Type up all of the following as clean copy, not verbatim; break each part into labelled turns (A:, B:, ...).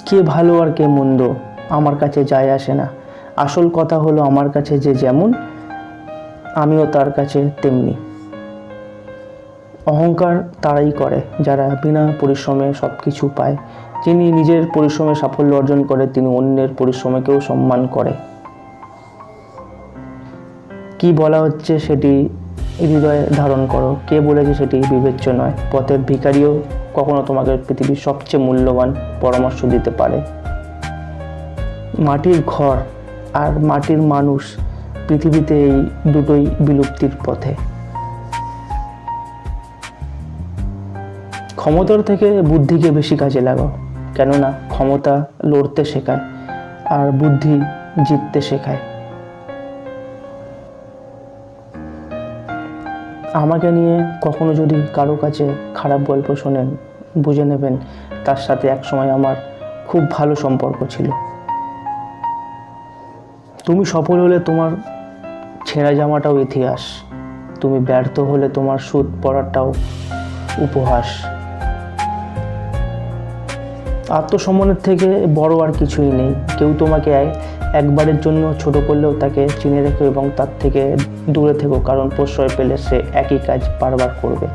A: কে ভালো আর কে মন্দ আমার কাছে যায় আসে না। আসল কথা হলো আমার কাছে যে যেমন আমিও তার কাছে তেমনি। অহংকার তারাই করে যারা বিনা পরিশ্রমে সব কিছু পায়। যিনি নিজের পরিশ্রমে সাফল্য অর্জন করে তিনি অন্যের পরিশ্রমকেও সম্মান করে। কি বলা হচ্ছে সেটি হৃদয়ে ধারণ করো, কে বলেছে সেটি বিবেচ্য নয়। পথের ভিখারিও কখনো তোমাকে পৃথিবীর সবচেয়ে মূল্যবান পরামর্শ দিতে পারে। মাটির ঘর আর মাটির মানুষ, পৃথিবীতে এই দুটোই বিলুপ্তির পথে। ক্ষমতার থেকে বুদ্ধিকে বেশি কাজে লাগাও, কেননা ক্ষমতা লড়তে শেখায় আর বুদ্ধি জিততে শেখায়। আমাকে নিয়ে কখনো যদি কারো কাছে খারাপ গল্প শোনেন, বুঝে নেবেন তার সাথে একসময় আমার খুব ভালো সম্পর্ক ছিল। তুমি সফল হলে তোমার ছেঁড়া জামাটাও ইতিহাস, তুমি ব্যর্থ হলে তোমার সুদ পড়াটাও উপহাস। আত্মসম্মানের থেকে বড় আর কিছুই নেই। কেউ তোমাকে একবারের জন্য ছোট করলেও তাকে চিনে রেখো এবং তার থেকে দূরে থেকো, কারণ প্রশ্রয় পেলে সে একই কাজ বারবার করবে।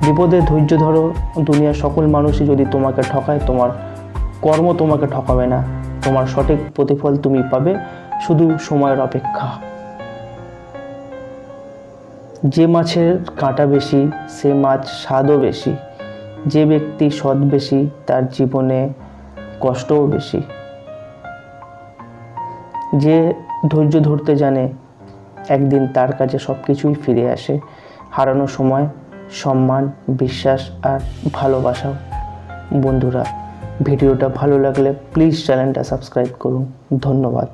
A: বিপদে ধৈর্য ধরো, দুনিয়ার সকল মানুষই যদি তোমাকে ঠকায় তোমার কর্ম তোমাকে ঠকাবে না। তোমার সঠিক প্রতিফল তুমি পাবে, শুধু সময়ের অপেক্ষা। যে মাছের কাঁটা বেশি সে মাছ স্বাদও বেশি। যে ব্যক্তি সৎ বেশি তার জীবনে কষ্টও বেশি। যে ধৈর্য ধরতে জানে একদিন তার কাছে সব কিছুই ফিরে আসে, হারানো সময়, সম্মান, বিশ্বাস আর ভালোবাসাও। বন্ধুরা, ভিডিওটা ভালো লাগলে প্লিজ চ্যানেলটা সাবস্ক্রাইব করুন। ধন্যবাদ।